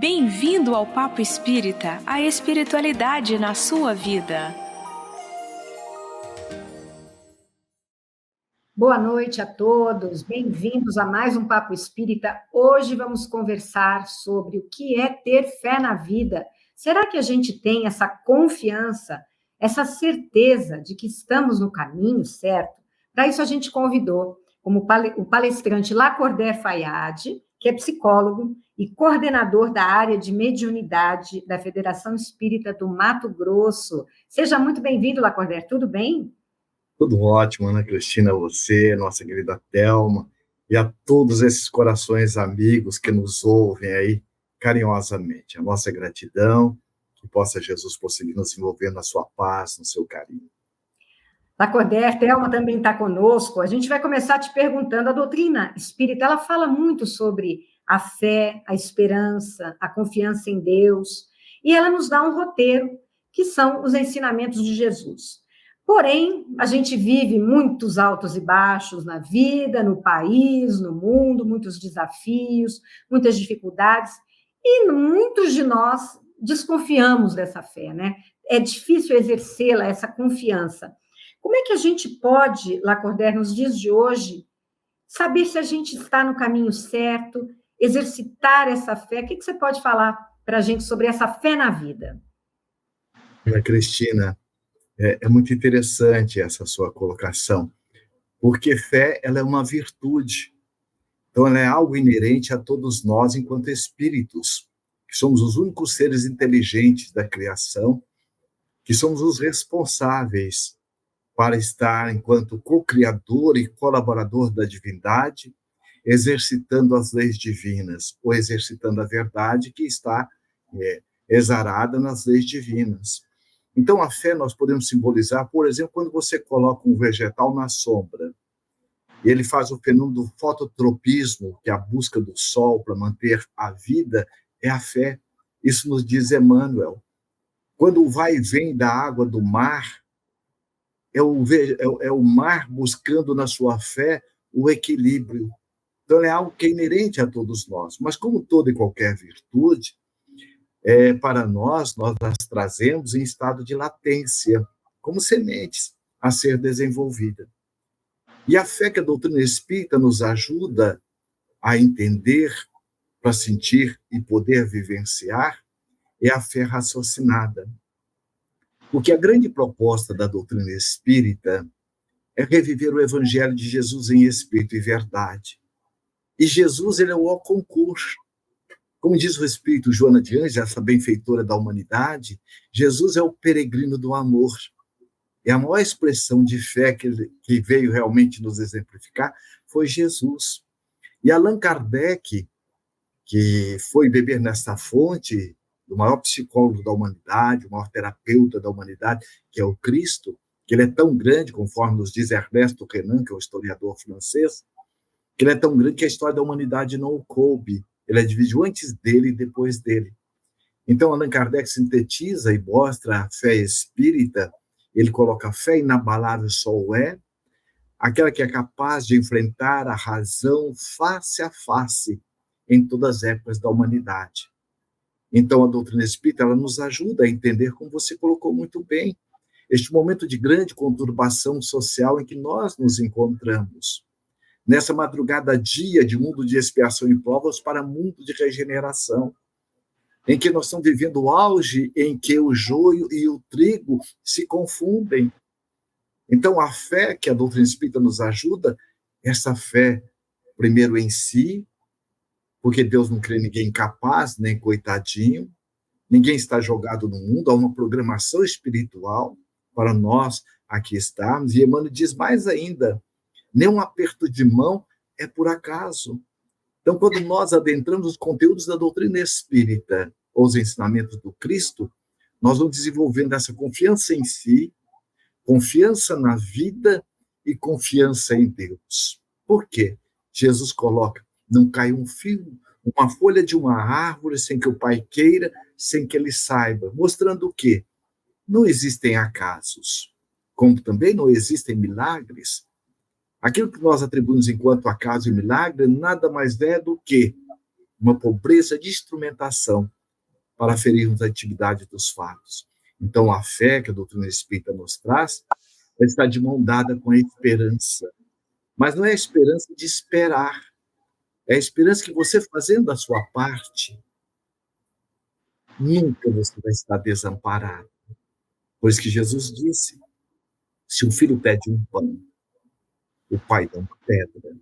Bem-vindo ao Papo Espírita, a espiritualidade na sua vida. Boa noite a todos, bem-vindos a mais um Papo Espírita. Hoje vamos conversar sobre o que é ter fé na vida. Será que a gente tem essa confiança, essa certeza de que estamos no caminho certo? Para isso a gente convidou como o palestrante Lacordaire Fayad, que é psicólogo e coordenador da área de mediunidade da Federação Espírita do Mato Grosso. Seja muito bem-vindo, Lacordaire, tudo bem? Tudo ótimo, Ana Cristina, você, nossa querida Thelma, e a todos esses corações amigos que nos ouvem aí carinhosamente. A nossa gratidão, que possa Jesus prosseguir nos envolvendo na sua paz, no seu carinho. Lacordaire, Thelma também está conosco. A gente vai começar te perguntando, a doutrina espírita, ela fala muito sobre a fé, a esperança, a confiança em Deus, e ela nos dá um roteiro, que são os ensinamentos de Jesus. Porém, a gente vive muitos altos e baixos na vida, no país, no mundo, muitos desafios, muitas dificuldades, e muitos de nós desconfiamos dessa fé, né? É difícil exercê-la, essa confiança. Como é que a gente pode, Lacordaire, nos dias de hoje, saber se a gente está no caminho certo, exercitar essa fé? O que você pode falar para a gente sobre essa fé na vida? Ana Cristina, é muito interessante essa sua colocação, porque fé ela é uma virtude. Então, ela é algo inerente a todos nós enquanto espíritos, que somos os únicos seres inteligentes da criação, que somos os responsáveis para estar enquanto co-criador e colaborador da divindade, exercitando as leis divinas, ou exercitando a verdade que está exarada nas leis divinas. Então, a fé nós podemos simbolizar, por exemplo, quando você coloca um vegetal na sombra, e ele faz o fenômeno do fototropismo, que é a busca do sol para manter a vida, é a fé. Isso nos diz Emmanuel. Quando o vai e vem da água do mar, é o mar buscando na sua fé o equilíbrio. Então, é algo que é inerente a todos nós. Mas, como toda e qualquer virtude, para nós as trazemos em estado de latência, como sementes a ser desenvolvida. E a fé que a doutrina espírita nos ajuda a entender, para sentir e poder vivenciar, é a fé raciocinada. Porque a grande proposta da doutrina espírita é reviver o evangelho de Jesus em espírito e verdade. E Jesus, ele é o concurso. Como diz o espírito Joana de Ângeles, essa benfeitora da humanidade, Jesus é o peregrino do amor. E a maior expressão de fé que veio realmente nos exemplificar foi Jesus. E Allan Kardec, que foi beber nesta fonte do maior psicólogo da humanidade, o maior terapeuta da humanidade, que é o Cristo, que ele é tão grande, conforme nos diz Ernesto Renan, que é um historiador francês, que ele é tão grande que a história da humanidade não o coube. Ele dividiu antes dele e depois dele. Então, Allan Kardec sintetiza e mostra a fé espírita. Ele coloca a fé inabalável só o é, aquela que é capaz de enfrentar a razão face a face em todas as épocas da humanidade. Então, a doutrina espírita ela nos ajuda a entender, como você colocou muito bem, este momento de grande conturbação social em que nós nos encontramos. Nessa madrugada dia de mundo de expiação e provas para mundo de regeneração, em que nós estamos vivendo o auge em que o joio e o trigo se confundem. Então, a fé que a doutrina espírita nos ajuda, essa fé, primeiro em si, porque Deus não crê ninguém incapaz, nem coitadinho, ninguém está jogado no mundo, há uma programação espiritual para nós aqui estarmos, e Emmanuel diz mais ainda, nenhum aperto de mão é por acaso. Então, quando nós adentramos os conteúdos da doutrina espírita, ou os ensinamentos do Cristo, nós vamos desenvolvendo essa confiança em si, confiança na vida e confiança em Deus. Por quê? Jesus coloca, não cai um fio, uma folha de uma árvore sem que o Pai queira, sem que ele saiba, mostrando o quê? Não existem acasos, como também não existem milagres. Aquilo que nós atribuímos enquanto acaso e milagre nada mais é do que uma pobreza de instrumentação para ferirmos a intimidade dos fatos. Então, a fé que a doutrina espírita nos traz, ela está de mão dada com a esperança. Mas não é a esperança de esperar, é a esperança que você, fazendo a sua parte, nunca você vai estar desamparado. Por isso que Jesus disse, se o filho pede um pão, o pai dá uma pedra.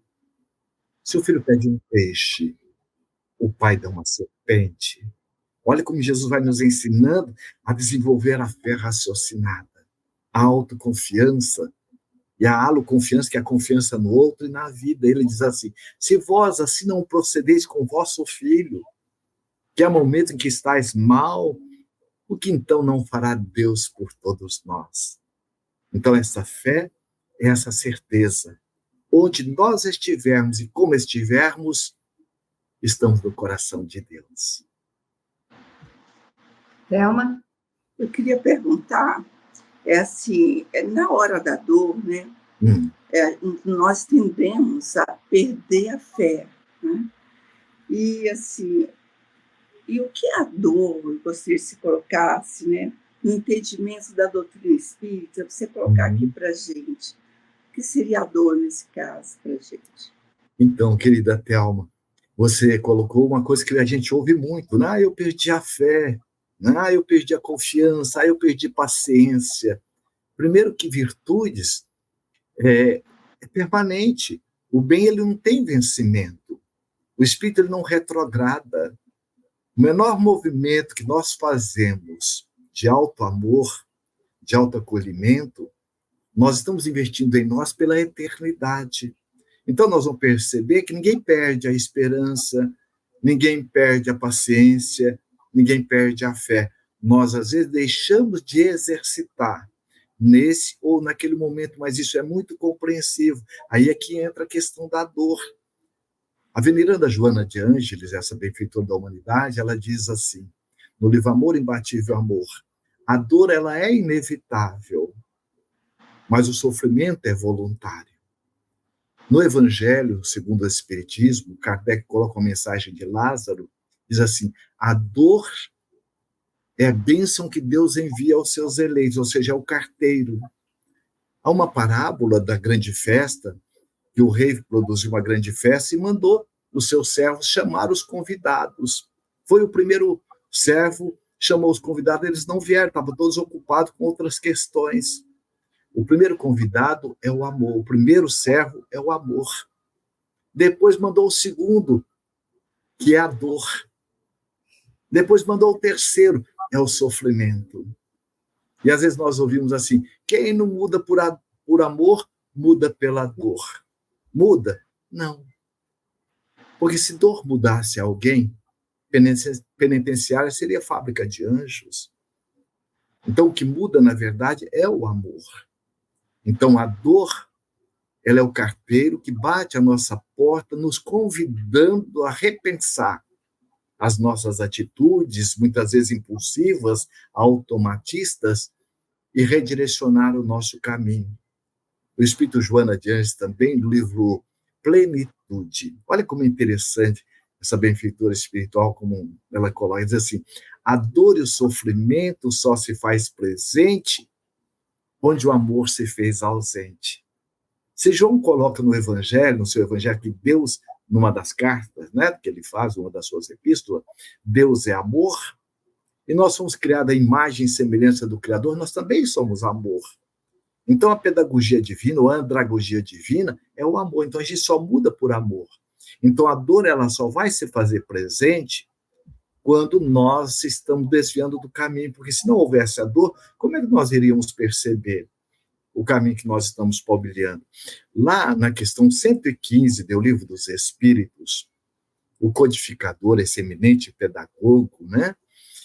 Se o filho pede um peixe, o pai dá uma serpente. Olha como Jesus vai nos ensinando a desenvolver a fé raciocinada, a autoconfiança e a aloconfiança, que é a confiança no outro e na vida. Ele diz assim, se vós assim não procedeis com vosso filho, que é o momento em que estáis mal, o que então não fará Deus por todos nós? Então essa fé é essa certeza. Onde nós estivermos e como estivermos, estamos no coração de Deus. Thelma? Eu queria perguntar, assim, na hora da dor, né? Nós tendemos a perder a fé, né? E, assim, e o que é a dor, eu gostaria que se colocasse, né? No entendimento da doutrina espírita, você colocar aqui para a gente. O que seria a dor nesse caso para a gente? Então, querida Thelma, você colocou uma coisa que a gente ouve muito, né? Eu perdi a fé, né? Eu perdi a confiança, eu perdi paciência. Primeiro que virtudes é permanente. O bem ele não tem vencimento. O espírito ele não retrograda. O menor movimento que nós fazemos de alto amor, de alto acolhimento, nós estamos investindo em nós pela eternidade. Então, nós vamos perceber que ninguém perde a esperança, ninguém perde a paciência, ninguém perde a fé. Nós, às vezes, deixamos de exercitar nesse ou naquele momento, mas isso é muito compreensivo. Aí é que entra a questão da dor. A veneranda Joana de Ângeles, essa benfeitora da humanidade, ela diz assim, no livro Amor, Imbatível Amor, a dor ela é inevitável, mas o sofrimento é voluntário. No Evangelho, segundo o Espiritismo, Kardec coloca uma mensagem de Lázaro, diz assim, a dor é a bênção que Deus envia aos seus eleitos, ou seja, é o carteiro. Há uma parábola da grande festa, que o rei produziu uma grande festa e mandou os seus servos chamar os convidados. Foi o primeiro servo, chamou os convidados, eles não vieram, estavam todos ocupados com outras questões. O primeiro convidado é o amor, o primeiro servo é o amor. Depois mandou o segundo, que é a dor. Depois mandou o terceiro, é o sofrimento. E às vezes nós ouvimos assim, quem não muda por amor, muda pela dor. Muda? Não. Porque se dor mudasse alguém, penitenciária seria fábrica de anjos. Então o que muda, na verdade, é o amor. Então, a dor, ela é o carteiro que bate à nossa porta, nos convidando a repensar as nossas atitudes, muitas vezes impulsivas, automatistas, e redirecionar o nosso caminho. O Espírito Joana de Ângeles também, no livro Plenitude. Olha como é interessante essa benfeitora espiritual, como ela coloca, diz assim, a dor e o sofrimento só se faz presente onde o amor se fez ausente. Se João coloca no Evangelho, no seu Evangelho, que Deus, numa das cartas, né, que ele faz, uma das suas epístolas, Deus é amor, e nós somos criados à imagem e semelhança do Criador, nós também somos amor. Então, a pedagogia divina, ou a andragogia divina, é o amor. Então, a gente só muda por amor. Então, a dor, ela só vai se fazer presente quando nós estamos desviando do caminho, porque se não houvesse a dor, como é que nós iríamos perceber o caminho que nós estamos palmilhando? Lá na questão 115 do Livro dos Espíritos, o codificador, esse eminente pedagogo, né?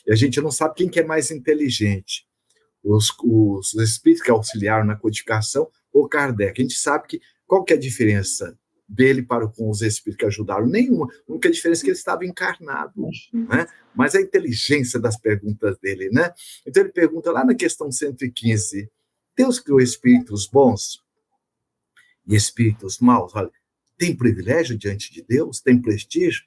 E a gente não sabe quem que é mais inteligente, os espíritos que auxiliaram na codificação ou Kardec. A gente sabe que qual que é a diferença dele para com os espíritos que ajudaram? Nenhuma. A única diferença é que ele estava encarnado, né? Mas a inteligência das perguntas dele, né? Então ele pergunta lá na questão 115, Deus criou espíritos bons e espíritos maus? Olha, tem privilégio diante de Deus? Tem prestígio?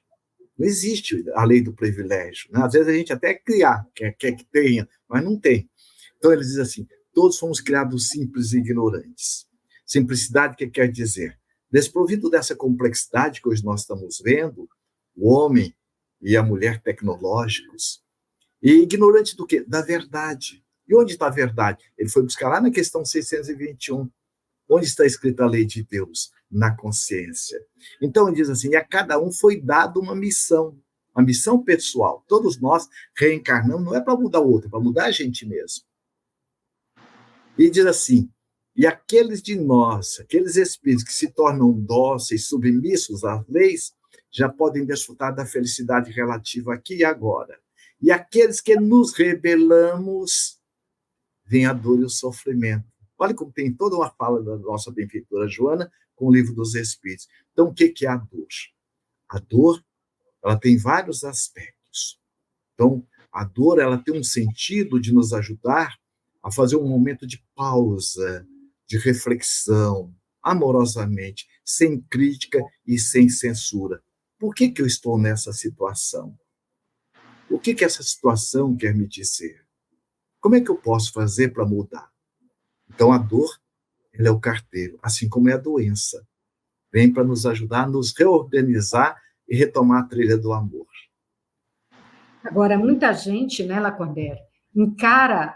Não existe a lei do privilégio, né? Às vezes a gente até quer que tenha, mas não tem. Então ele diz assim, todos fomos criados simples e ignorantes. Simplicidade, que quer dizer? Desprovido dessa complexidade que hoje nós estamos vendo, o homem e a mulher tecnológicos, e ignorante do quê? Da verdade. E onde está a verdade? Ele foi buscar lá na questão 621. Onde está escrita a lei de Deus? Na consciência. Então, ele diz assim, e a cada um foi dado uma missão pessoal. Todos nós reencarnamos, não é para mudar o outro, é para mudar a gente mesmo. E diz assim, e aqueles de nós, aqueles espíritos que se tornam dóceis, submissos às leis, já podem desfrutar da felicidade relativa aqui e agora. E aqueles que nos rebelamos, vem a dor e o sofrimento. Olha como tem toda uma fala da nossa benfeitora Joana com o Livro dos Espíritos. Então, o que é a dor? A dor, ela tem vários aspectos. Então, a dor, ela tem um sentido de nos ajudar a fazer um momento de pausa, de reflexão, amorosamente, sem crítica e sem censura. Por que eu estou nessa situação? O que essa situação quer me dizer? Como é que eu posso fazer para mudar? Então, a dor, ela é o carteiro, assim como é a doença. Vem para nos ajudar a nos reorganizar e retomar a trilha do amor. Agora, muita gente, né, Lacordaire, encara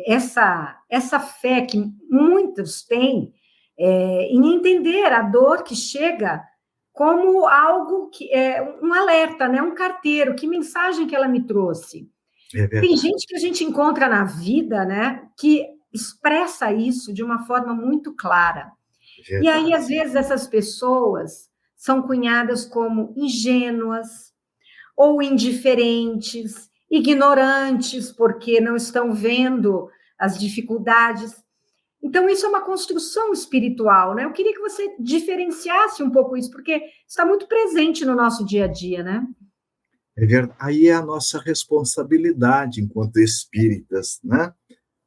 essa fé que muitos têm em entender a dor que chega como algo que é um alerta, né, um carteiro, que mensagem que ela me trouxe. Tem gente que a gente encontra na vida, né, que expressa isso de uma forma muito clara. Verdade. E aí, às vezes, essas pessoas são cunhadas como ingênuas ou indiferentes, ignorantes, porque não estão vendo as dificuldades. Então, isso é uma construção espiritual, né? Eu queria que você diferenciasse um pouco isso, porque está muito presente no nosso dia a dia, né? É verdade. Aí é a nossa responsabilidade enquanto espíritas, né?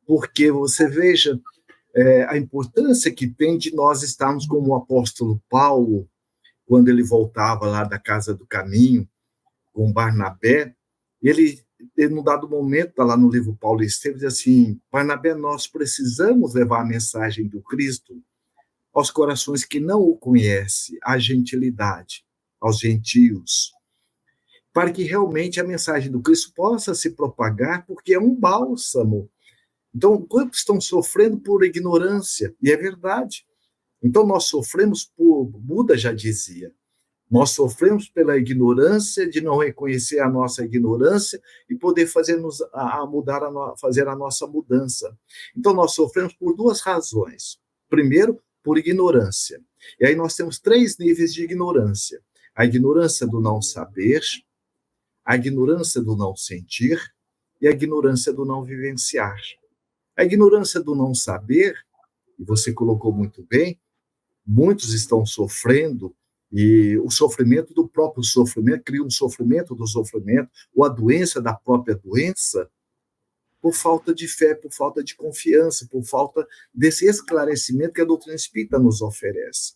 Porque você veja a importância que tem de nós estarmos como o apóstolo Paulo, quando ele voltava lá da Casa do Caminho, com Barnabé, ele num dado momento, está lá no livro Paulo e Estevão, diz assim, Barnabé, nós precisamos levar a mensagem do Cristo aos corações que não o conhecem, à gentilidade, aos gentios, para que realmente a mensagem do Cristo possa se propagar, porque é um bálsamo. Então, quantos estão sofrendo por ignorância? E é verdade. Então, nós sofremos por, Buda já dizia, nós sofremos pela ignorância, de não reconhecer a nossa ignorância e poder fazer a nossa mudança. Então, nós sofremos por duas razões. Primeiro, por ignorância. E aí nós temos 3 níveis de ignorância. A ignorância do não saber, a ignorância do não sentir e a ignorância do não vivenciar. A ignorância do não saber, e você colocou muito bem, muitos estão sofrendo, e o sofrimento do próprio sofrimento cria um sofrimento do sofrimento, ou a doença da própria doença, por falta de fé, por falta de confiança, por falta desse esclarecimento que a doutrina espírita nos oferece.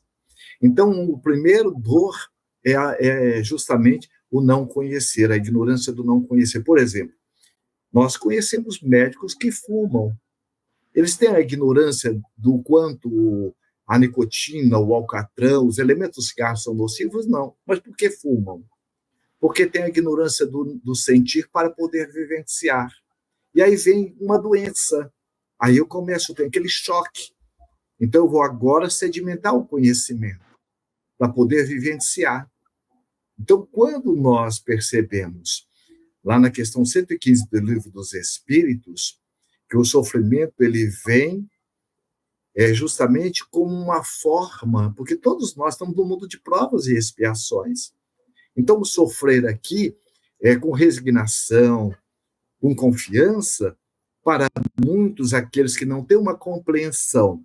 Então, o primeiro dor é justamente o não conhecer, a ignorância do não conhecer. Por exemplo, nós conhecemos médicos que fumam. Eles têm a ignorância do quanto a nicotina, o alcatrão, os elementos do cigarro são nocivos? Não. Mas por que fumam? Porque tem a ignorância do sentir para poder vivenciar. E aí vem uma doença. Aí eu começo a ter aquele choque. Então eu vou agora sedimentar o conhecimento para poder vivenciar. Então, quando nós percebemos, lá na questão 115 do Livro dos Espíritos, que o sofrimento ele vem justamente como uma forma, porque todos nós estamos no mundo de provas e expiações. Então, o sofrer aqui é com resignação, com confiança, para muitos, aqueles que não têm uma compreensão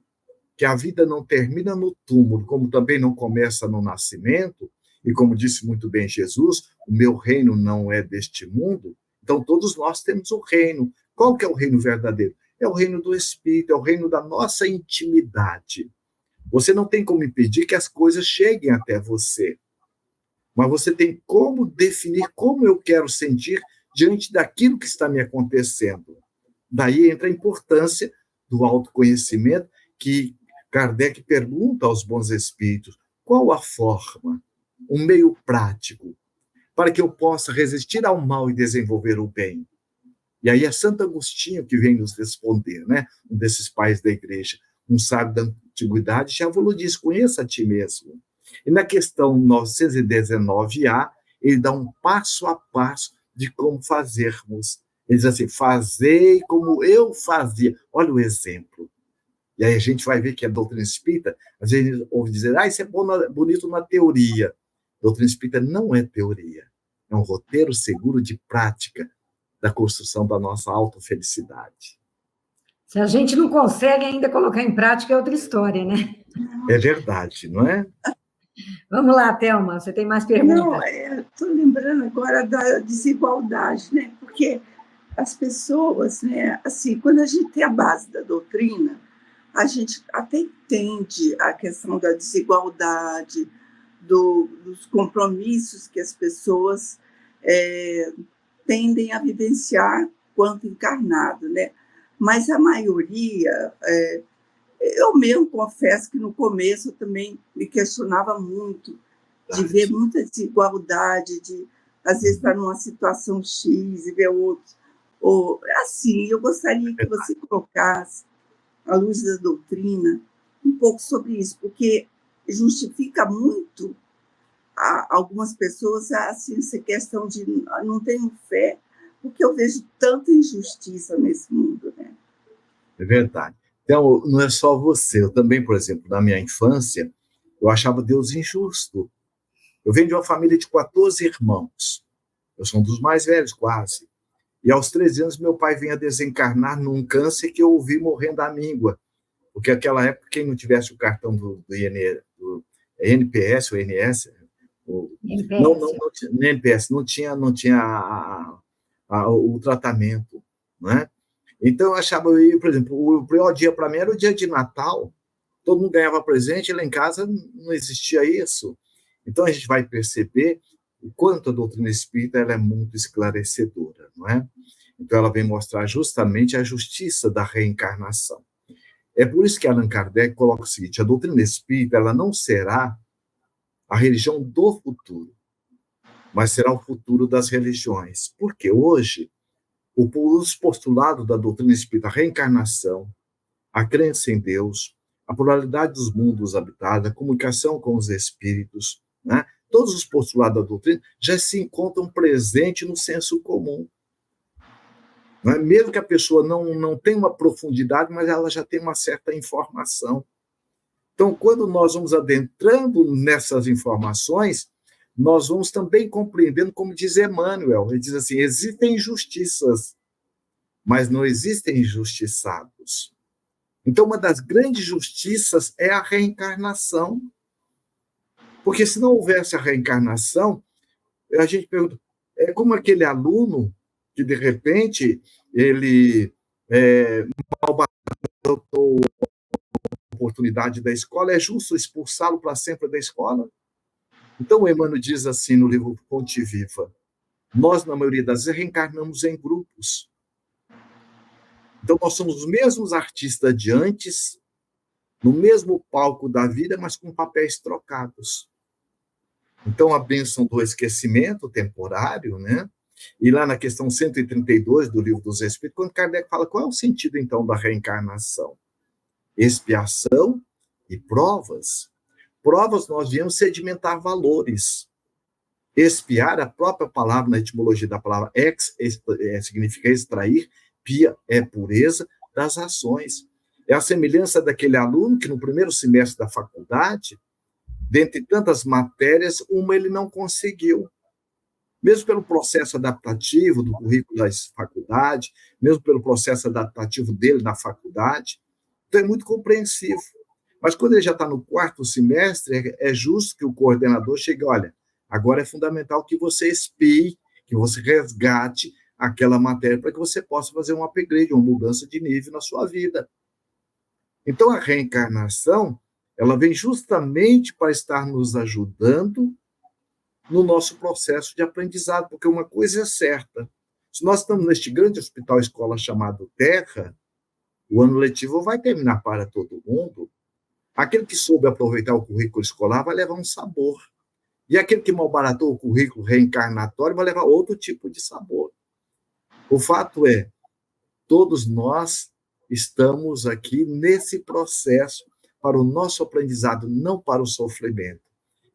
que a vida não termina no túmulo, como também não começa no nascimento, e como disse muito bem Jesus, o meu reino não é deste mundo, então todos nós temos um reino. Qual que é o reino verdadeiro? É o reino do Espírito, é o reino da nossa intimidade. Você não tem como impedir que as coisas cheguem até você. mas você tem como definir como eu quero sentir diante daquilo que está me acontecendo. Daí entra a importância do autoconhecimento, que Kardec pergunta aos bons espíritos: qual a forma, um meio prático, para que eu possa resistir ao mal e desenvolver o bem? E aí é Santo Agostinho que vem nos responder, né? Um desses pais da igreja, um sábio da antiguidade, já falou disso: conheça a ti mesmo. E na questão 919A, ele dá um passo a passo de como fazermos. Ele diz assim: fazei como eu fazia. Olha o exemplo. E aí a gente vai ver que a doutrina espírita, às vezes ouve dizer: isso é bonito na teoria. A doutrina espírita não é teoria. É um roteiro seguro de prática da construção da nossa autofelicidade. Se a gente não consegue ainda colocar em prática, é outra história, né? É verdade, não é? Vamos lá, Thelma, você tem mais perguntas? Não, estou lembrando agora da desigualdade, né? Porque as pessoas, né, assim, quando a gente tem a base da doutrina, a gente até entende a questão da desigualdade, dos compromissos que as pessoas tendem a vivenciar quanto encarnado, né? Mas a maioria, eu mesmo confesso que no começo eu também me questionava muito de ver muita desigualdade, de às vezes estar numa situação X e ver outros. Ou, assim, eu gostaria que você colocasse, à luz da doutrina, um pouco sobre isso, porque justifica muito algumas pessoas assim, essa questão de não tenho fé, porque eu vejo tanta injustiça nesse mundo, né? É verdade. Então, não é só você. Eu também, por exemplo, na minha infância, eu achava Deus injusto. Eu venho de uma família de 14 irmãos. Eu sou um dos mais velhos, quase. E aos 13 anos, meu pai vinha desencarnar num câncer que eu ouvi morrendo à míngua. Porque naquela época, quem não tivesse o cartão do NPS ou INS, NPS, não tinha o tratamento, não é? Então, eu achava, por exemplo, o pior dia para mim era o dia de Natal. Todo mundo ganhava presente, e lá em casa não existia isso. Então, a gente vai perceber o quanto a doutrina espírita ela é muito esclarecedora, não é? Então, ela vem mostrar justamente a justiça da reencarnação. É por isso que Allan Kardec coloca o seguinte: a doutrina espírita ela não será a religião do futuro, mas será o futuro das religiões. Porque hoje, os postulados da doutrina espírita, a reencarnação, a crença em Deus, a pluralidade dos mundos habitados, a comunicação com os espíritos, né? Todos os postulados da doutrina já se encontram presentes no senso comum. Não é? Mesmo que a pessoa não tenha uma profundidade, mas ela já tem uma certa informação. Então, quando nós vamos adentrando nessas informações, nós vamos também compreendendo, como diz Emmanuel, ele diz assim: existem injustiças, mas não existem injustiçados. Então, uma das grandes justiças é a reencarnação. Porque se não houvesse a reencarnação, a gente pergunta, é como aquele aluno que, de repente, ele malbaratou a oportunidade da escola, é justo expulsá-lo para sempre da escola? Então, o Emmanuel diz assim no livro Fonte Viva: nós, na maioria das vezes, reencarnamos em grupos. Então, nós somos os mesmos artistas de antes, no mesmo palco da vida, mas com papéis trocados. Então, a bênção do esquecimento temporário, né? E lá na questão 132 do Livro dos Espíritos, quando Kardec fala qual é o sentido, então, da reencarnação? Expiação e provas. Provas, nós viemos sedimentar valores. Expiar, a própria palavra, na etimologia da palavra significa extrair, pia é pureza das ações. É a semelhança daquele aluno que no primeiro semestre da faculdade, dentre tantas matérias, uma ele não conseguiu. Mesmo pelo processo adaptativo do currículo da faculdade, mesmo pelo processo adaptativo dele na faculdade, então é muito compreensivo. Mas quando ele já está no quarto semestre, é justo que o coordenador chegue: olha, agora é fundamental que você expie, que você resgate aquela matéria para que você possa fazer um upgrade, uma mudança de nível na sua vida. Então, a reencarnação, ela vem justamente para estar nos ajudando no nosso processo de aprendizado, porque uma coisa é certa, se nós estamos neste grande hospital escola chamado Terra, o ano letivo vai terminar para todo mundo. Aquele que soube aproveitar o currículo escolar vai levar um sabor. E aquele que malbaratou o currículo reencarnatório vai levar outro tipo de sabor. O fato é, todos nós estamos aqui nesse processo para o nosso aprendizado, não para o sofrimento.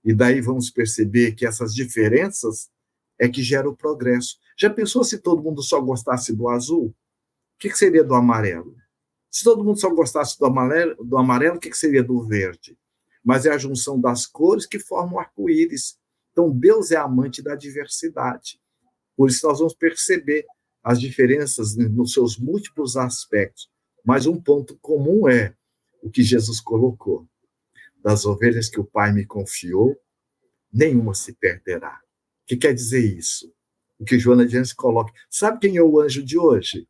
E daí vamos perceber que essas diferenças é que geram o progresso. Já pensou se todo mundo só gostasse do azul? O que seria do amarelo? Se todo mundo só gostasse do amarelo, o que seria do verde? Mas é a junção das cores que formam o arco-íris. Então, Deus é amante da diversidade. Por isso, nós vamos perceber as diferenças nos seus múltiplos aspectos. Mas um ponto comum é o que Jesus colocou. Das ovelhas que o Pai me confiou, nenhuma se perderá. O que quer dizer isso? O que Joana de Ângeles coloca. Sabe quem é o anjo de hoje?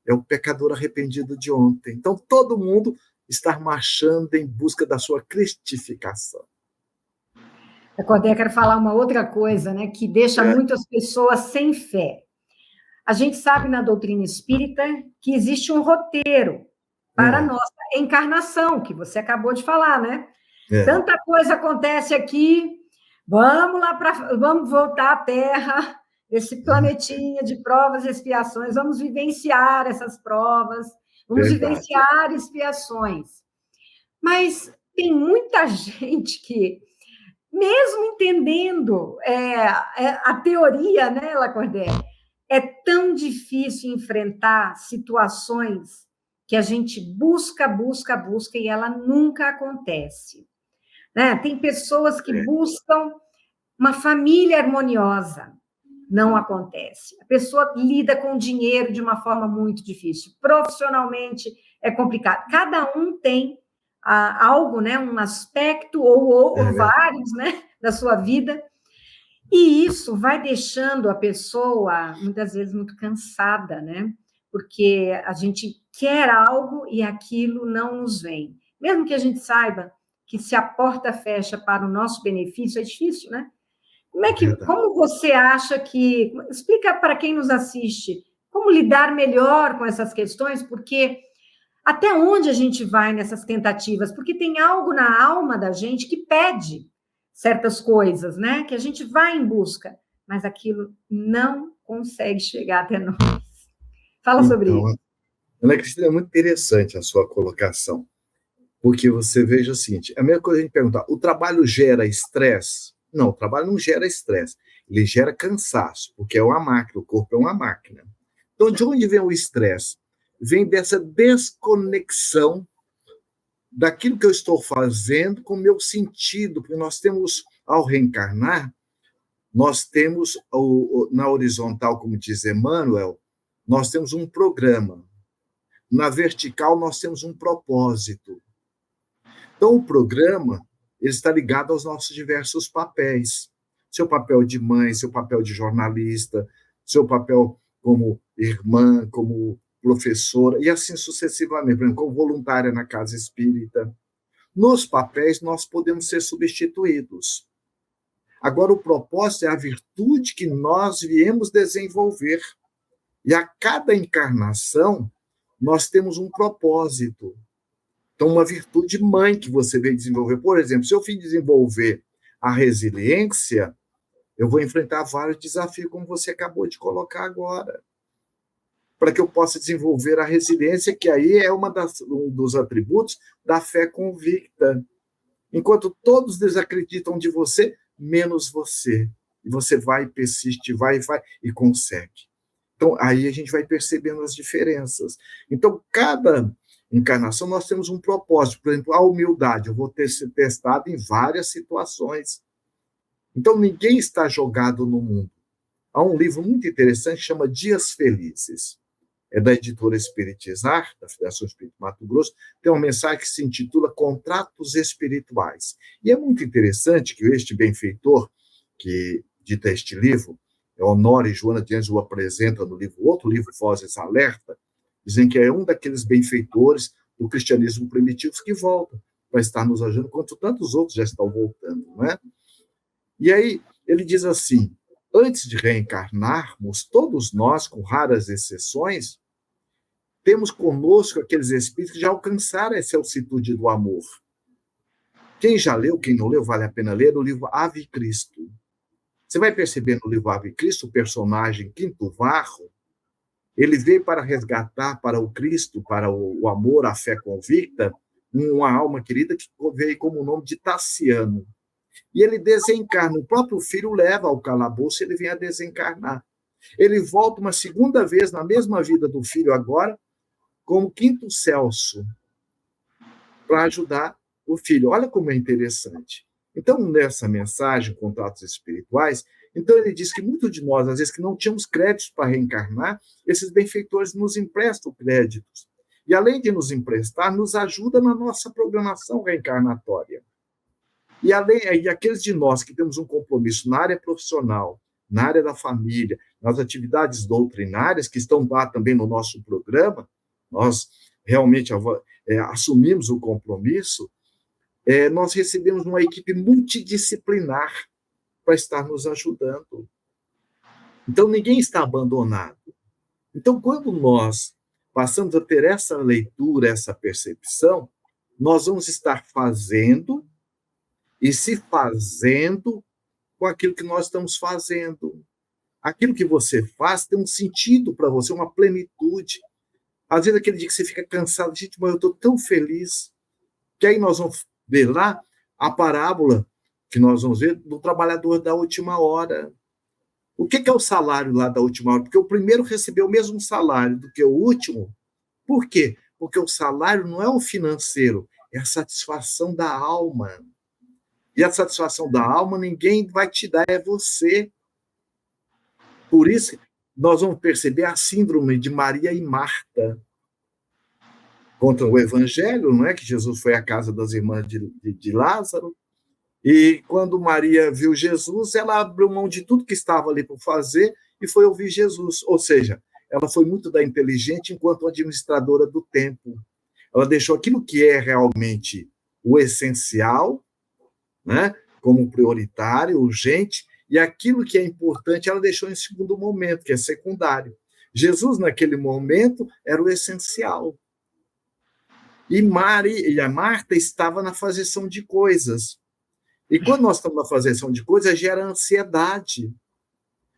É o pecador arrependido de ontem. Então, todo mundo está marchando em busca da sua cristificação. Cordé, quero falar uma outra coisa, né, que deixa muitas pessoas sem fé. A gente sabe na doutrina espírita que existe um roteiro para a nossa encarnação, que você acabou de falar, né? Tanta coisa acontece aqui, vamos voltar à Terra, esse planetinha de provas e expiações, vamos vivenciar essas provas, vamos vivenciar expiações. Mas tem muita gente que, mesmo entendendo a teoria, né, Lacordaire, é tão difícil enfrentar situações que a gente busca e ela nunca acontece. Né? Tem pessoas que buscam uma família harmoniosa, não acontece. A pessoa lida com dinheiro de uma forma muito difícil. Profissionalmente é complicado. Cada um tem algo, né, um aspecto ou vários, né, da sua vida, e isso vai deixando a pessoa, muitas vezes, muito cansada, né? Porque a gente quer algo e aquilo não nos vem. Mesmo que a gente saiba que se a porta fecha para o nosso benefício, é difícil, né? Como você acha que... Explica para quem nos assiste, como lidar melhor com essas questões, porque até onde a gente vai nessas tentativas? Porque tem algo na alma da gente que pede certas coisas, né? Que a gente vai em busca, mas aquilo não consegue chegar até nós. Fala sobre isso. Ana Cristina, é muito interessante a sua colocação, porque você veja o seguinte, a mesma coisa a gente perguntar, o trabalho gera estresse? Não, o trabalho não gera estresse, ele gera cansaço, porque é uma máquina, o corpo é uma máquina. Então, de onde vem o estresse? Vem dessa desconexão daquilo que eu estou fazendo com o meu sentido, porque nós temos, ao reencarnar, nós temos, na horizontal, como diz Emmanuel, nós temos um programa. Na vertical, nós temos um propósito. Então, o programa ele está ligado aos nossos diversos papéis. Seu papel de mãe, seu papel de jornalista, seu papel como irmã, como professora, e assim sucessivamente, por exemplo, como voluntária na casa espírita. Nos papéis, nós podemos ser substituídos. Agora, o propósito é a virtude que nós viemos desenvolver. E a cada encarnação, nós temos um propósito. Então, uma virtude mãe que você veio desenvolver. Por exemplo, se eu fui desenvolver a resiliência, eu vou enfrentar vários desafios, como você acabou de colocar agora, para que eu possa desenvolver a resiliência, que aí é um dos atributos da fé convicta. Enquanto todos desacreditam de você, menos você. E você vai, persiste, vai e consegue. Então, aí a gente vai percebendo as diferenças. Então, cada encarnação, nós temos um propósito. Por exemplo, a humildade. Eu vou ter ser testado em várias situações. Então, ninguém está jogado no mundo. Há um livro muito interessante que chama Dias Felizes. É da editora Espiritizar, da Federação Espírita Mato Grosso. Tem uma mensagem que se intitula Contratos Espirituais. E é muito interessante que este benfeitor, que dita este livro, Honório e Joana de Ângeles o apresenta no livro, outro livro, Vozes Alerta, dizem que é um daqueles benfeitores do cristianismo primitivo que volta para estar nos ajudando, enquanto tantos outros já estão voltando, não é? E aí, ele diz assim: antes de reencarnarmos, todos nós, com raras exceções, temos conosco aqueles espíritos que já alcançaram essa altitude do amor. Quem já leu, quem não leu, vale a pena ler o livro Ave Cristo. Você vai perceber no livro Ave Cristo, o personagem Quinto Varro, ele veio para resgatar para o Cristo, para o amor, a fé convicta, uma alma querida que veio como o nome de Tassiano. E ele desencarna, o próprio filho leva ao calabouço e ele vem a desencarnar. Ele volta uma segunda vez na mesma vida do filho agora, como Quinto Celso, para ajudar o filho. Olha como é interessante. Então, nessa mensagem, Contatos Espirituais, então ele diz que muitos de nós, às vezes, que não tínhamos créditos para reencarnar, esses benfeitores nos emprestam créditos. E, além de nos emprestar, nos ajuda na nossa programação reencarnatória. E aqueles de nós que temos um compromisso na área profissional, na área da família, nas atividades doutrinárias, que estão lá também no nosso programa, nós realmente assumimos o compromisso, nós recebemos uma equipe multidisciplinar para estar nos ajudando. Então, ninguém está abandonado. Então, quando nós passamos a ter essa leitura, essa percepção, nós vamos estar fazendo e se fazendo com aquilo que nós estamos fazendo. Aquilo que você faz tem um sentido para você, uma plenitude. Às vezes, aquele dia que você fica cansado, gente, mas eu estou tão feliz, que aí nós vamos ver lá a parábola que nós vamos ver do trabalhador da última hora. O que é o salário lá da última hora? Porque o primeiro recebeu o mesmo salário do que o último. Por quê? Porque o salário não é o financeiro, é a satisfação da alma. E a satisfação da alma ninguém vai te dar, é você. Por isso, nós vamos perceber a síndrome de Maria e Marta. Contra o Evangelho, não é? Que Jesus foi à casa das irmãs de Lázaro, e quando Maria viu Jesus, ela abriu mão de tudo que estava ali por fazer e foi ouvir Jesus. Ou seja, ela foi muito da inteligente enquanto administradora do tempo. Ela deixou aquilo que é realmente o essencial, né, como prioritário, urgente, e aquilo que é importante ela deixou em segundo momento, que é secundário. Jesus, naquele momento, era o essencial. E a Marta estava na fazeção de coisas. E quando nós estamos na fazeção de coisas, gera ansiedade,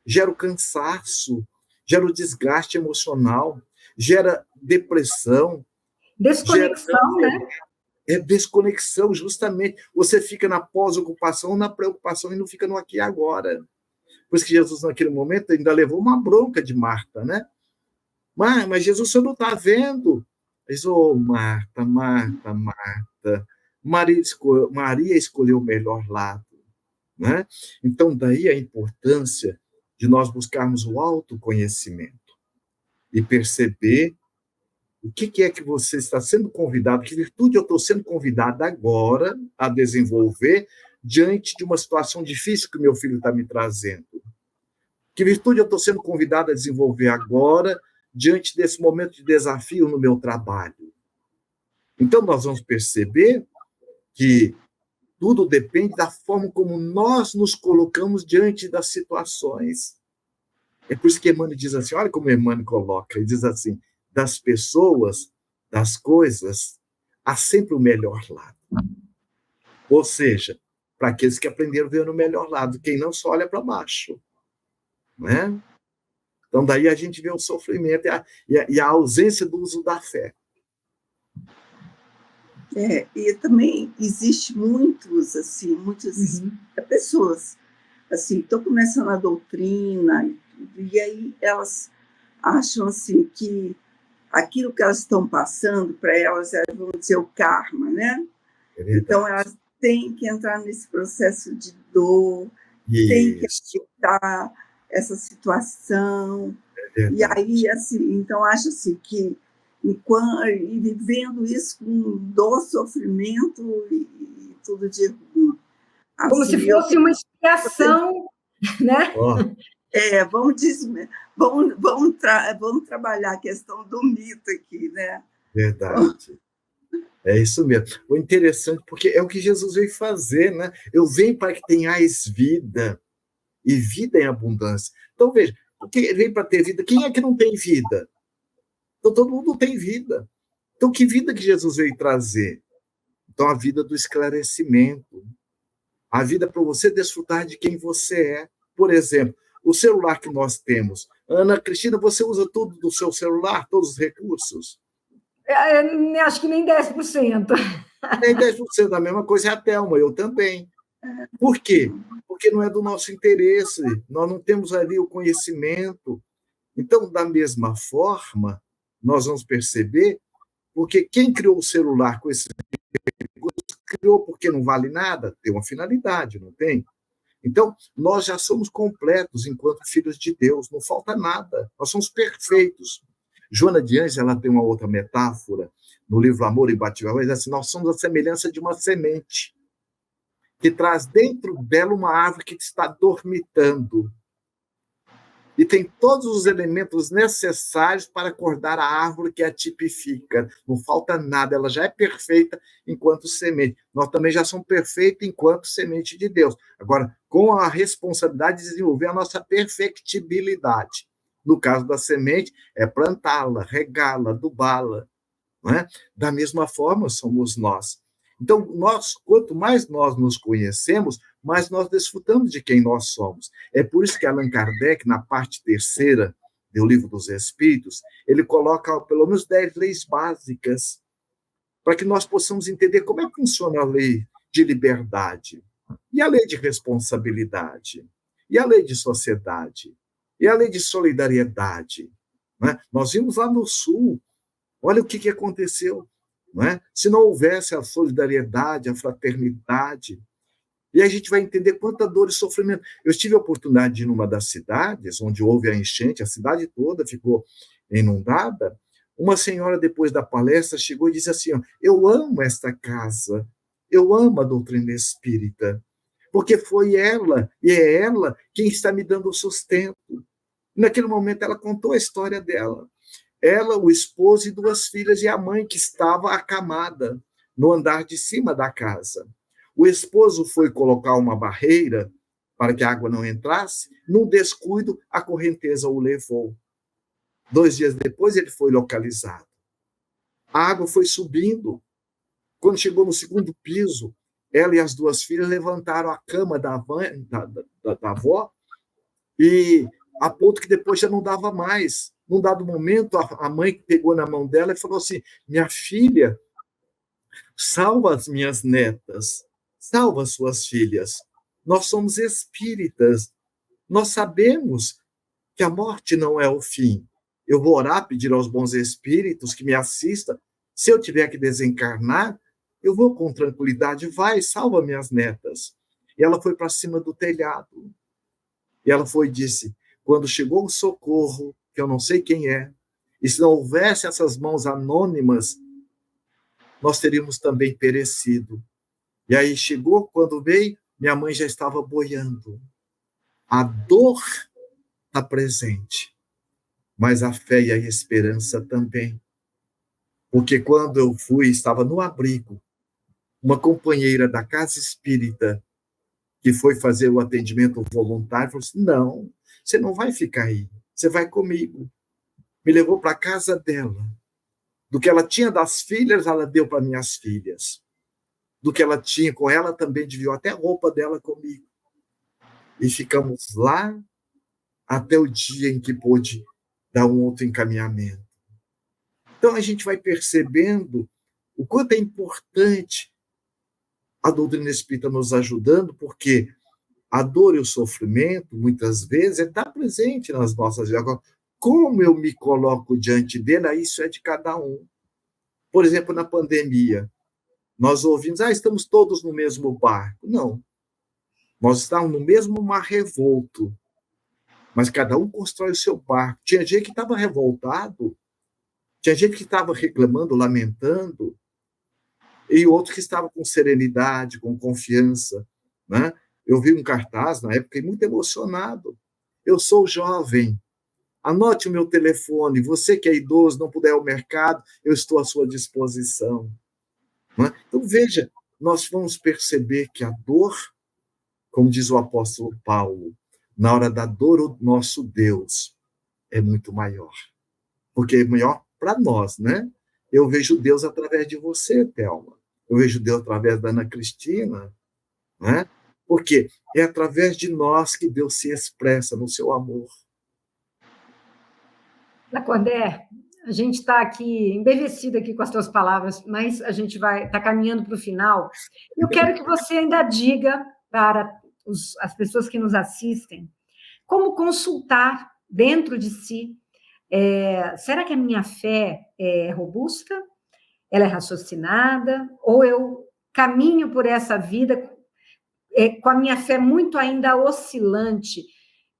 gera o cansaço, gera o desgaste emocional, gera depressão. Desconexão, né? É desconexão, justamente. Você fica na pós-ocupação, na preocupação e não fica no aqui e agora. Por isso que Jesus, naquele momento, ainda levou uma bronca de Marta, né? Mas Jesus, você não está vendo? Diz, Marta, Marta, Marta. Maria escolheu o melhor lado, né? Então, daí a importância de nós buscarmos o autoconhecimento e perceber o que é que você está sendo convidado, que virtude eu estou sendo convidado agora a desenvolver diante de uma situação difícil que o meu filho está me trazendo. Que virtude eu estou sendo convidado a desenvolver agora diante desse momento de desafio no meu trabalho. Então, nós vamos perceber que tudo depende da forma como nós nos colocamos diante das situações. É por isso que Emmanuel diz assim, olha como Emmanuel coloca, ele diz assim, das pessoas, das coisas, há sempre o melhor lado. Ou seja, para aqueles que aprenderam a ver no melhor lado, quem não só olha para baixo. Né? Então, daí a gente vê o sofrimento e a ausência do uso da fé. E também existe muitas pessoas, assim, estão começando a doutrina, e aí elas acham, assim, que aquilo que elas estão passando, para elas, vamos dizer, o karma, né? Então, elas têm que entrar nesse processo de dor, têm que aceitar essa situação, e aí, assim, então, acho assim, que e vivendo isso com dor, sofrimento e tudo de ruim. Assim, como se fosse uma expiação, né? Vamos trabalhar a questão do mito aqui, né? Verdade. É isso mesmo. O interessante, porque é o que Jesus veio fazer, né? Eu venho para que tenhais vida. e vida em abundância. Então, veja, porque vem para ter vida, quem é que não tem vida? Então, todo mundo tem vida. Então, que vida que Jesus veio trazer? Então, a vida do esclarecimento, a vida para você desfrutar de quem você é. Por exemplo, o celular que nós temos. Ana Cristina, você usa tudo do seu celular, todos os recursos? Acho que nem 10%. Nem 10% da mesma coisa é a Thelma, eu também. Por quê? Porque não é do nosso interesse, nós não temos ali o conhecimento. Então, da mesma forma, nós vamos perceber, porque quem criou o celular com esse recurso, criou porque não vale nada, tem uma finalidade, não tem? Então, nós já somos completos enquanto filhos de Deus, não falta nada, nós somos perfeitos. Joana de Anjos, ela tem uma outra metáfora, no livro Amor e Batismo, ela diz assim, nós somos a semelhança de uma semente, que traz dentro dela uma árvore que está dormitando, e tem todos os elementos necessários para acordar a árvore que a tipifica. Não falta nada, ela já é perfeita enquanto semente. Nós também já somos perfeitos enquanto semente de Deus. Agora, com a responsabilidade de desenvolver a nossa perfectibilidade. No caso da semente, é plantá-la, regá-la, adubá-la. Não é? Da mesma forma, somos nós. Então, quanto mais nós nos conhecemos, mais nós desfrutamos de quem nós somos. É por isso que Allan Kardec, na parte 3ª do Livro dos Espíritos, ele coloca pelo menos 10 leis básicas para que nós possamos entender como é que funciona a lei de liberdade, e a lei de responsabilidade, e a lei de sociedade, e a lei de solidariedade. Né? Nós vimos lá no Sul, olha o que aconteceu. Não é? Se não houvesse a solidariedade, a fraternidade, e a gente vai entender quanta dor e sofrimento. Eu tive a oportunidade de ir numa das cidades, onde houve a enchente, a cidade toda ficou inundada. Uma senhora, depois da palestra, chegou e disse assim, eu amo esta casa, eu amo a doutrina espírita, porque foi ela, e é ela, quem está me dando o sustento. E naquele momento, ela contou a história dela. Ela, o esposo e 2 filhas, e a mãe que estava acamada no andar de cima da casa. O esposo foi colocar uma barreira para que a água não entrasse, num descuido, a correnteza o levou. 2 dias depois, ele foi localizado. A água foi subindo. Quando chegou no 2º piso, ela e as 2 filhas levantaram a cama da avó, e a ponto que depois já não dava mais. Num dado momento, a mãe pegou na mão dela e falou assim, minha filha, salva as minhas netas, salva as suas filhas. Nós somos espíritas, nós sabemos que a morte não é o fim. Eu vou orar, pedir aos bons espíritos que me assistam. Se eu tiver que desencarnar, eu vou com tranquilidade, vai, salva minhas netas. E ela foi para cima do telhado. E ela foi e disse, quando chegou o socorro, que eu não sei quem é, e se não houvesse essas mãos anônimas, nós teríamos também perecido. E aí chegou, quando veio, minha mãe já estava boiando. A dor está presente, mas a fé e a esperança também. Porque quando eu fui, estava no abrigo, uma companheira da casa espírita, que foi fazer o atendimento voluntário, falou assim, não, você não vai ficar aí, você vai comigo. Me levou para a casa dela. Do que ela tinha das filhas, ela deu para minhas filhas. Do que ela tinha com ela, também dividiu até a roupa dela comigo. E ficamos lá até o dia em que pôde dar um outro encaminhamento. Então, a gente vai percebendo o quanto é importante a doutrina espírita nos ajudando, porque a dor e o sofrimento, muitas vezes, está presente nas nossas vidas. Agora, como eu me coloco diante dele, isso é de cada um. Por exemplo, na pandemia, nós ouvimos, estamos todos no mesmo barco. Não. Nós estávamos no mesmo mar revolto, mas cada um constrói o seu barco. Tinha gente que estava revoltado, tinha gente que estava reclamando, lamentando, e outros que estavam com serenidade, com confiança. Né? Eu vi um cartaz, na época, muito emocionado. Eu sou jovem, anote o meu telefone, você que é idoso, não puder ir ao mercado, eu estou à sua disposição. Né? Então, veja, nós vamos perceber que a dor, como diz o apóstolo Paulo, Na hora da dor, o nosso Deus é muito maior. Porque é maior para nós, né? Eu vejo Deus através de você, Thelma. Eu vejo Deus através da Ana Cristina, né? Porque é através de nós que Deus se expressa no seu amor. Lacordaire, a gente está aqui, embevecido aqui com as tuas palavras, mas a gente vai estar caminhando para o final. Eu quero que você ainda diga para as pessoas que nos assistem como consultar dentro de si. Será que a minha fé é robusta? Ela é raciocinada? Ou eu caminho por essa vida com a minha fé muito ainda oscilante?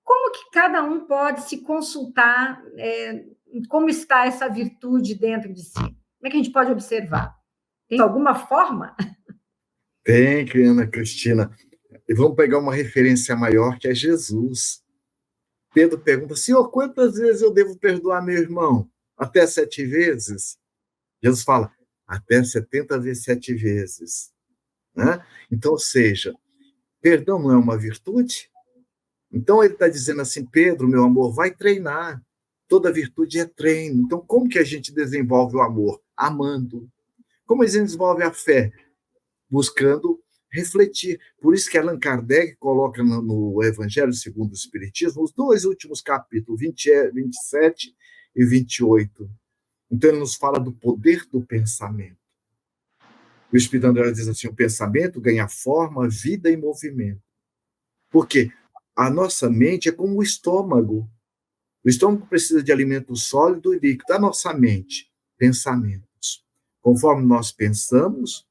Como que cada um pode se consultar, como está essa virtude dentro de si? Como é que a gente pode observar? Tem alguma forma? Tem, Ana Cristina. E vamos pegar uma referência maior, que é Jesus. Pedro pergunta, Senhor, quantas vezes eu devo perdoar meu irmão? Até 7 vezes? Jesus fala, até 70 vezes 7 vezes. Né? Então, ou seja, perdão não é uma virtude? Então, ele está dizendo assim, Pedro, meu amor, vai treinar. Toda virtude é treino. Então, como que a gente desenvolve o amor? Amando. Como a gente desenvolve a fé? Buscando refletir. Por isso que Allan Kardec coloca no Evangelho segundo o Espiritismo os 2 últimos capítulos, 27 e 28. Então, ele nos fala do poder do pensamento. O Espírito André diz assim, o pensamento ganha forma, vida e movimento. Por quê? A nossa mente é como o estômago. O estômago precisa de alimento sólido e líquido. A nossa mente, pensamentos. Conforme nós pensamos,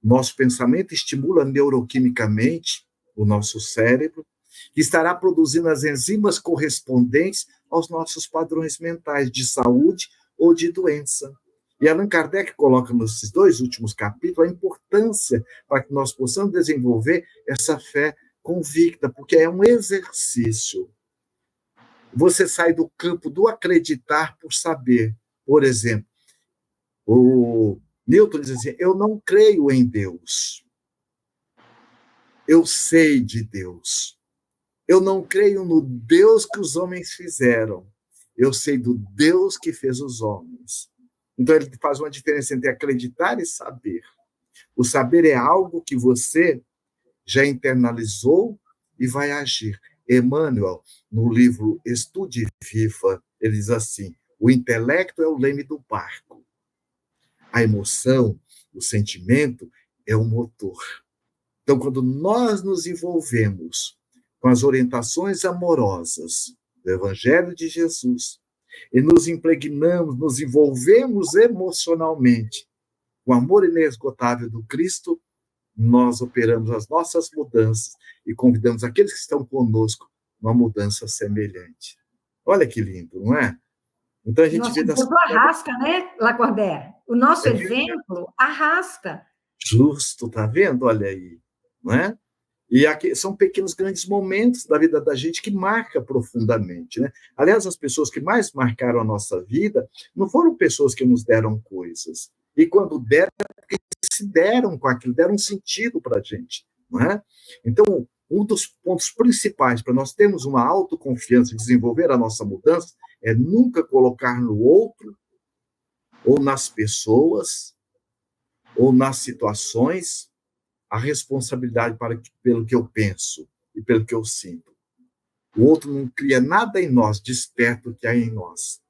nosso pensamento estimula neuroquimicamente o nosso cérebro, que estará produzindo as enzimas correspondentes aos nossos padrões mentais de saúde ou de doença. E Allan Kardec coloca nesses 2 últimos capítulos a importância para que nós possamos desenvolver essa fé convicta, porque é um exercício. Você sai do campo do acreditar por saber. Por exemplo, o Newton diz assim, eu não creio em Deus. Eu sei de Deus. Eu não creio no Deus que os homens fizeram. Eu sei do Deus que fez os homens. Então, ele faz uma diferença entre acreditar e saber. O saber é algo que você já internalizou e vai agir. Emmanuel, no livro Estude Viva, ele diz assim, o intelecto é o leme do barco. A emoção, o sentimento, é o motor. Então, quando nós nos envolvemos com as orientações amorosas do Evangelho de Jesus e nos impregnamos, nos envolvemos emocionalmente com o amor inesgotável do Cristo, nós operamos as nossas mudanças e convidamos aqueles que estão conosco uma mudança semelhante. Olha que lindo, não é? Então a gente nosso vê das exemplo arrasta, né, Lacordaire? O nosso exemplo arrasta. Justo, tá vendo? Olha aí, não é? E aqui são pequenos, grandes momentos da vida da gente que marca profundamente, né? Aliás, as pessoas que mais marcaram a nossa vida não foram pessoas que nos deram coisas. E quando deram, se deram com aquilo, deram um sentido para a gente, não é? Então, um dos pontos principais para nós termos uma autoconfiança e desenvolver a nossa mudança é nunca colocar no outro, ou nas pessoas, ou nas situações, a responsabilidade pelo que eu penso e pelo que eu sinto. O outro não cria nada em nós, desperta o que há em nós.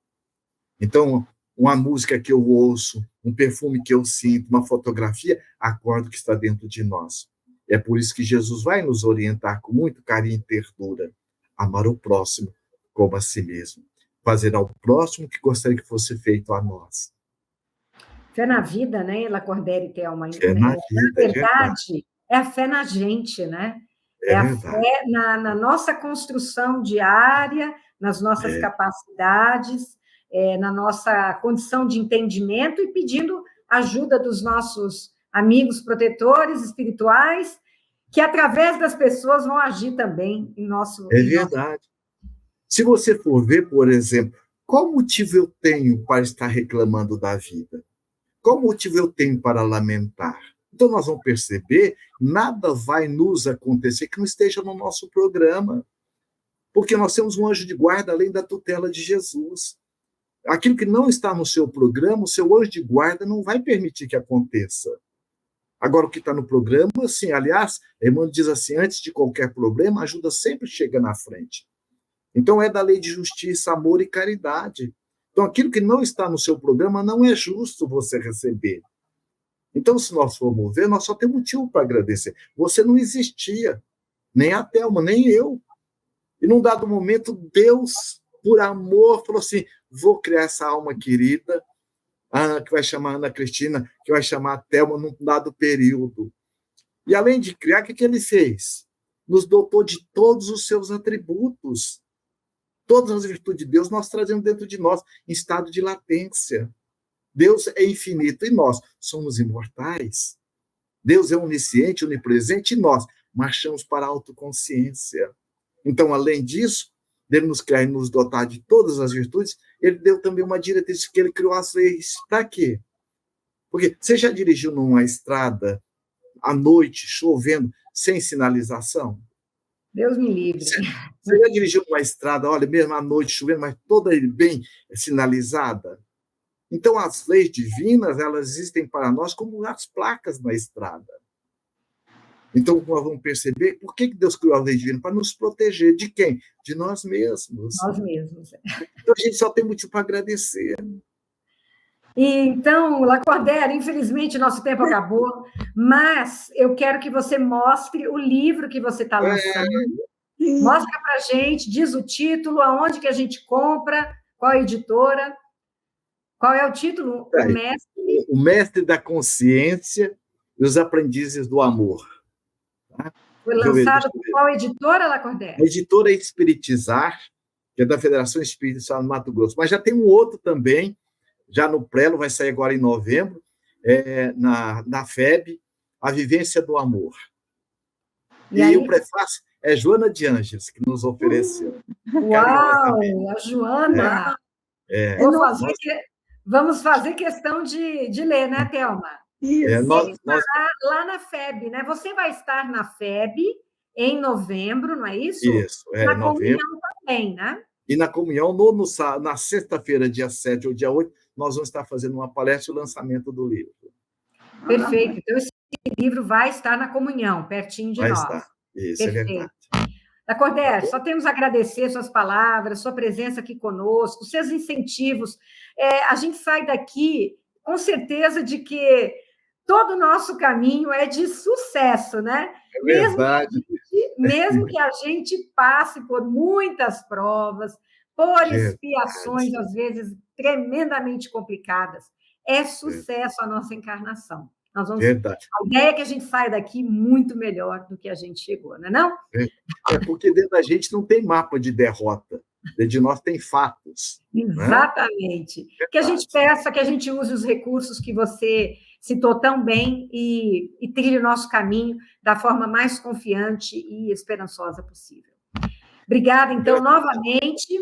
Então, uma música que eu ouço, um perfume que eu sinto, uma fotografia, acorda o que está dentro de nós. É por isso que Jesus vai nos orientar com muito carinho e ternura. Amar o próximo como a si mesmo. Fazer ao próximo o que gostaria que fosse feito a nós. Fé na vida, né, Lacordaire e Thelma? Fé na vida, na verdade, é a fé na gente, né? É a fé na nossa construção diária, nas nossas capacidades, na nossa condição de entendimento e pedindo ajuda dos nossos amigos protetores espirituais, que através das pessoas vão agir também em nosso... É verdade. Se você for ver, por exemplo, qual motivo eu tenho para estar reclamando da vida? Qual motivo eu tenho para lamentar? Então, nós vamos perceber, nada vai nos acontecer que não esteja no nosso programa. Porque nós temos um anjo de guarda além da tutela de Jesus. Aquilo que não está no seu programa, o seu anjo de guarda não vai permitir que aconteça. Agora, o que está no programa, assim, aliás, a irmã diz assim, antes de qualquer problema, a ajuda sempre chega na frente. Então, é da lei de justiça, amor e caridade. Então, aquilo que não está no seu programa não é justo você receber. Então, se nós formos ver, nós só temos motivo para agradecer. Você não existia, nem a Thelma, nem eu. E num dado momento, Deus, por amor, falou assim, vou criar essa alma querida, que vai chamar Ana Cristina, que vai chamar a Thelma num dado período. E além de criar, o que ele fez? Nos dotou de todos os seus atributos. Todas as virtudes de Deus nós trazemos dentro de nós, em estado de latência. Deus é infinito e nós somos imortais. Deus é onisciente, onipresente e nós marchamos para a autoconsciência. Então, além disso, dele nos criar e nos dotar de todas as virtudes, ele deu também uma diretriz que ele criou as leis. Para quê? Porque você já dirigiu numa estrada à noite, chovendo, sem sinalização? Deus me livre. Você já dirigiu numa estrada, olha, mesmo à noite, chovendo, mas toda bem sinalizada? Então, as leis divinas, elas existem para nós como as placas na estrada. Então, nós vamos perceber por que Deus criou a lei divina? Para nos proteger de quem? De nós mesmos. Nós mesmos. Então, a gente só tem motivo para agradecer. E, então, Lacordaire, infelizmente, nosso tempo acabou, mas eu quero que você mostre o livro que você está lançando. Mostra para a gente, diz o título, aonde que a gente compra, qual a editora, qual é o título? O Mestre da Consciência e os Aprendizes do Amor. Foi lançado por qual editora, Lacordaire? A editora Espiritizar, que é da Federação Espírita do Mato Grosso. Mas já tem um outro também, já no Prelo, vai sair agora em novembro, na FEB, A Vivência do Amor. E o prefácio é Joana de Ângeles, que nos ofereceu. Uau, a Joana! Vamos fazer questão de ler, né, Thelma? Isso. Nós... Lá na FEB, né? Você vai estar na FEB em novembro, não é isso? Isso, na novembro. Comunhão também, né? E na Comunhão, na sexta-feira, dia 7 ou dia 8, nós vamos estar fazendo uma palestra e o lançamento do livro. Perfeito. Então, esse livro vai estar na Comunhão, pertinho de nós. Vai estar. Isso, perfeito. É verdade. Lacordaire, só temos a agradecer suas palavras, sua presença aqui conosco, seus incentivos. A gente sai daqui com certeza de que todo o nosso caminho é de sucesso, né? É verdade. Mesmo que a gente passe por muitas provas, por expiações, às vezes, tremendamente complicadas, é sucesso a nossa encarnação. Nós vamos... Verdade. A ideia é que a gente saia daqui muito melhor do que a gente chegou, não é não? É porque dentro da gente não tem mapa de derrota. Dentro de nós tem fatos. Exatamente. Né? Que a gente peça, que a gente use os recursos que você citou tão bem e trilhe o nosso caminho da forma mais confiante e esperançosa possível. Obrigada, então, novamente.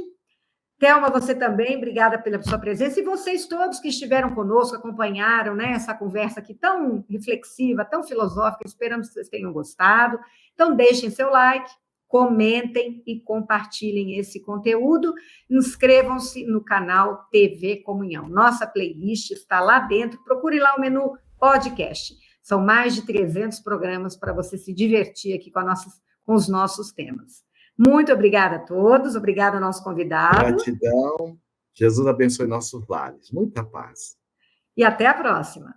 Thelma, você também, obrigada pela sua presença. E vocês todos que estiveram conosco, acompanharam, né, essa conversa aqui tão reflexiva, tão filosófica, esperamos que vocês tenham gostado. Então, deixem seu like, comentem e compartilhem esse conteúdo. Inscrevam-se no canal TV Comunhão. Nossa playlist está lá dentro. Procure lá o menu podcast. São mais de 300 programas para você se divertir aqui com os nossos temas. Muito obrigada a todos. Obrigada ao nosso convidado. Gratidão. Jesus abençoe nossos lares. Muita paz. E até a próxima.